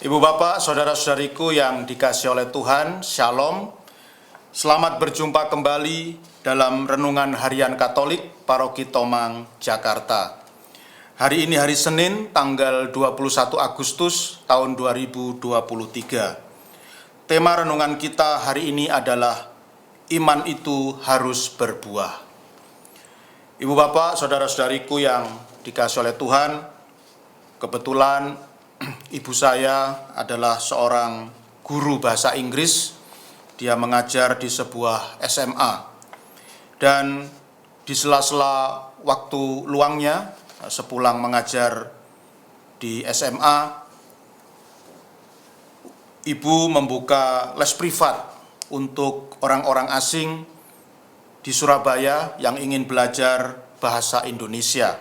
Ibu bapak, saudara-saudariku yang dikasihi oleh Tuhan, Shalom. Selamat berjumpa kembali dalam Renungan Harian Katolik Paroki Tomang, Jakarta. Hari ini hari Senin, tanggal 21 Agustus tahun 2023. Tema renungan kita hari ini adalah iman itu harus berbuah. Ibu bapak, saudara-saudariku yang dikasihi oleh Tuhan, kebetulan ibu saya adalah seorang guru bahasa Inggris. Dia mengajar di sebuah SMA. Dan di sela-sela waktu luangnya, sepulang mengajar di SMA, ibu membuka les privat untuk orang-orang asing di Surabaya yang ingin belajar bahasa Indonesia.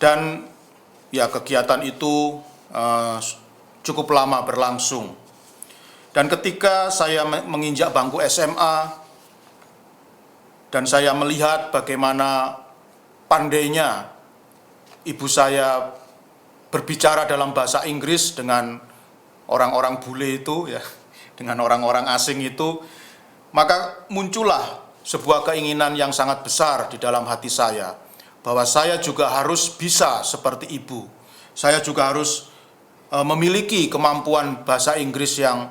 Dan kegiatan itu cukup lama berlangsung. Dan ketika saya menginjak bangku SMA dan saya melihat bagaimana pandainya ibu saya berbicara dalam bahasa Inggris dengan orang-orang bule itu, dengan orang-orang asing itu, maka muncullah sebuah keinginan yang sangat besar di dalam hati saya, bahwa saya juga harus bisa seperti ibu. Saya juga harus memiliki kemampuan bahasa Inggris yang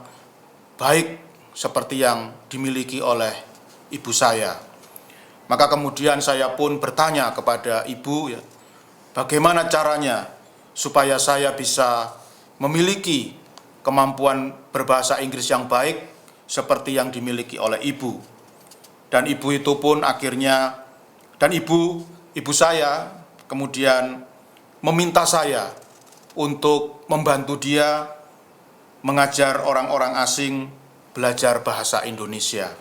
baik seperti yang dimiliki oleh ibu saya. Maka kemudian saya pun bertanya kepada ibu, bagaimana caranya supaya saya bisa memiliki kemampuan berbahasa Inggris yang baik seperti yang dimiliki oleh ibu. Dan ibu itu pun akhirnya, ibu saya kemudian meminta saya untuk membantu dia mengajar orang-orang asing belajar bahasa Indonesia.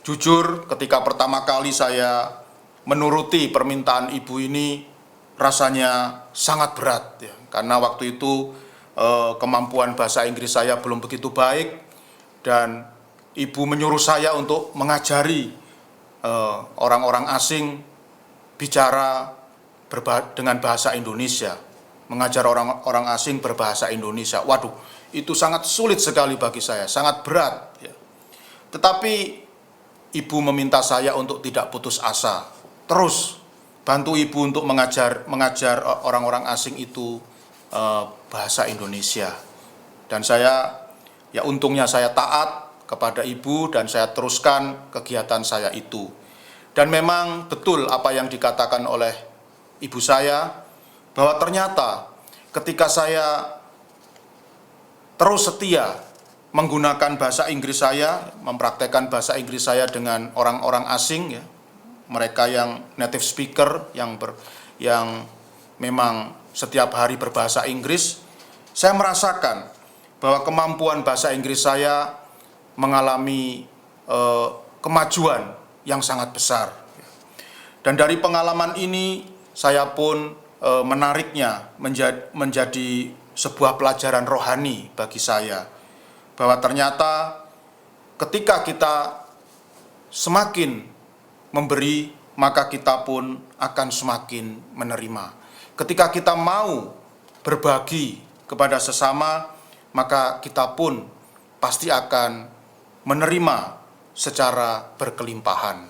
Jujur, ketika pertama kali saya menuruti permintaan ibu ini, rasanya sangat berat, karena waktu itu kemampuan bahasa Inggris saya belum begitu baik, dan ibu menyuruh saya untuk mengajari orang-orang asing bicara dengan bahasa Indonesia, mengajar orang-orang asing berbahasa Indonesia. Waduh, itu sangat sulit sekali bagi saya, sangat berat. Tetapi ibu meminta saya untuk tidak putus asa, terus bantu ibu untuk mengajar orang-orang asing itu bahasa Indonesia. Dan saya, untungnya saya taat kepada ibu dan saya teruskan kegiatan saya itu. Dan memang betul apa yang dikatakan oleh ibu saya, bahwa ternyata ketika saya terus setia menggunakan bahasa Inggris saya, mempraktekkan bahasa Inggris saya dengan orang-orang asing, mereka yang native speaker, yang memang setiap hari berbahasa Inggris, saya merasakan bahwa kemampuan bahasa Inggris saya mengalami kemajuan yang sangat besar. Dan dari pengalaman ini saya pun menariknya menjadi sebuah pelajaran rohani bagi saya, bahwa ternyata ketika kita semakin memberi, maka kita pun akan semakin menerima. Ketika kita mau berbagi kepada sesama, maka kita pun pasti akan menerima secara berkelimpahan.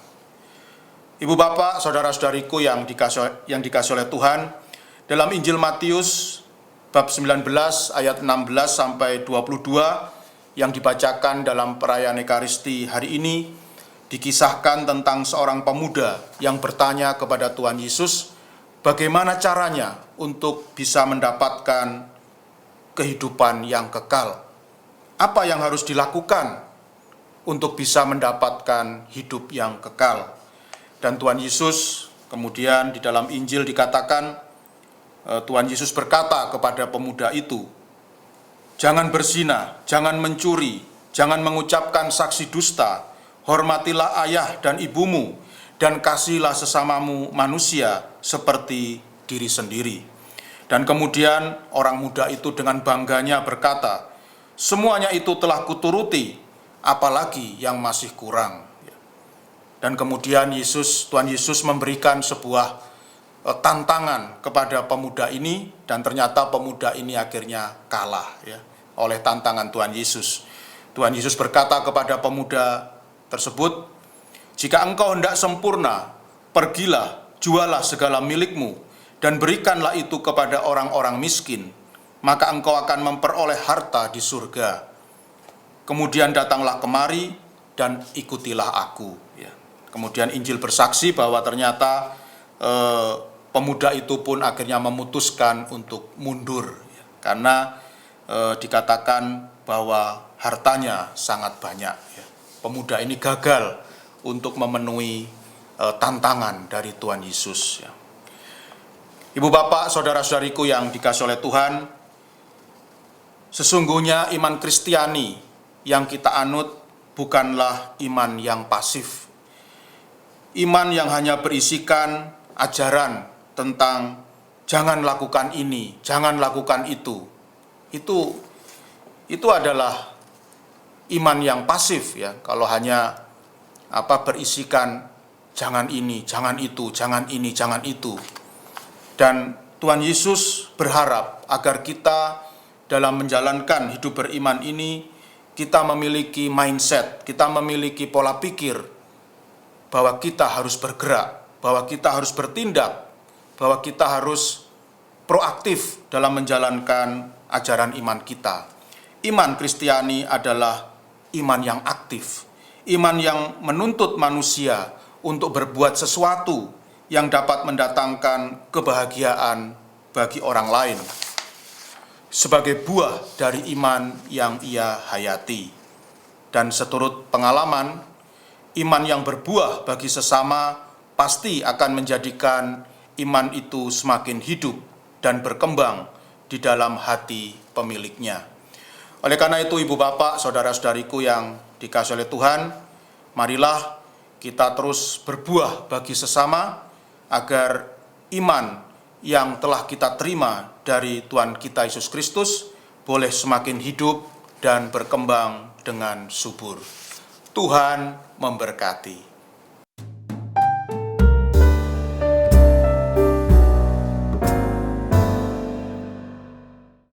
Ibu bapak, saudara-saudariku yang dikasihi oleh Tuhan, dalam Injil Matius bab 19 ayat 16 sampai 22 yang dibacakan dalam perayaan Ekaristi hari ini, dikisahkan tentang seorang pemuda yang bertanya kepada Tuhan Yesus bagaimana caranya untuk bisa mendapatkan kehidupan yang kekal. Apa yang harus dilakukan untuk bisa mendapatkan hidup yang kekal? Dan Tuhan Yesus kemudian di dalam Injil dikatakan, Tuhan Yesus berkata kepada pemuda itu, jangan berzina, jangan mencuri, jangan mengucapkan saksi dusta, hormatilah ayah dan ibumu, dan kasihilah sesamamu manusia seperti diri sendiri. Dan kemudian orang muda itu dengan bangganya berkata, semuanya itu telah kuturuti, apalagi yang masih kurang. Dan kemudian Tuhan Yesus memberikan sebuah tantangan kepada pemuda ini, dan ternyata pemuda ini akhirnya kalah ya oleh tantangan Tuhan Yesus. Tuhan Yesus berkata kepada pemuda tersebut, "Jika engkau hendak sempurna, pergilah, jualah segala milikmu dan berikanlah itu kepada orang-orang miskin, maka engkau akan memperoleh harta di surga. Kemudian datanglah kemari dan ikutilah aku." Ya. Kemudian Injil bersaksi bahwa ternyata pemuda itu pun akhirnya memutuskan untuk mundur ya, karena dikatakan bahwa hartanya sangat banyak. Ya. Pemuda ini gagal untuk memenuhi tantangan dari Tuhan Yesus. Ya. Ibu bapak, saudara-saudariku yang dikasihi oleh Tuhan, sesungguhnya iman Kristiani yang kita anut bukanlah iman yang pasif. Iman yang hanya berisikan ajaran tentang jangan lakukan ini, jangan lakukan itu. Itu adalah iman yang pasif ya. Kalau hanya berisikan jangan ini, jangan itu, jangan ini, jangan itu. Dan Tuhan Yesus berharap agar kita dalam menjalankan hidup beriman ini, kita memiliki mindset, kita memiliki pola pikir bahwa kita harus bergerak, bahwa kita harus bertindak, bahwa kita harus proaktif dalam menjalankan ajaran iman kita. Iman Kristiani adalah iman yang aktif, iman yang menuntut manusia untuk berbuat sesuatu yang dapat mendatangkan kebahagiaan bagi orang lain sebagai buah dari iman yang ia hayati. Dan seturut pengalaman, iman yang berbuah bagi sesama pasti akan menjadikan iman itu semakin hidup dan berkembang di dalam hati pemiliknya. Oleh karena itu, ibu bapak, saudara-saudariku yang dikasihi oleh Tuhan, marilah kita terus berbuah bagi sesama agar iman yang telah kita terima dari Tuhan kita Yesus Kristus boleh semakin hidup dan berkembang dengan subur. Tuhan memberkati.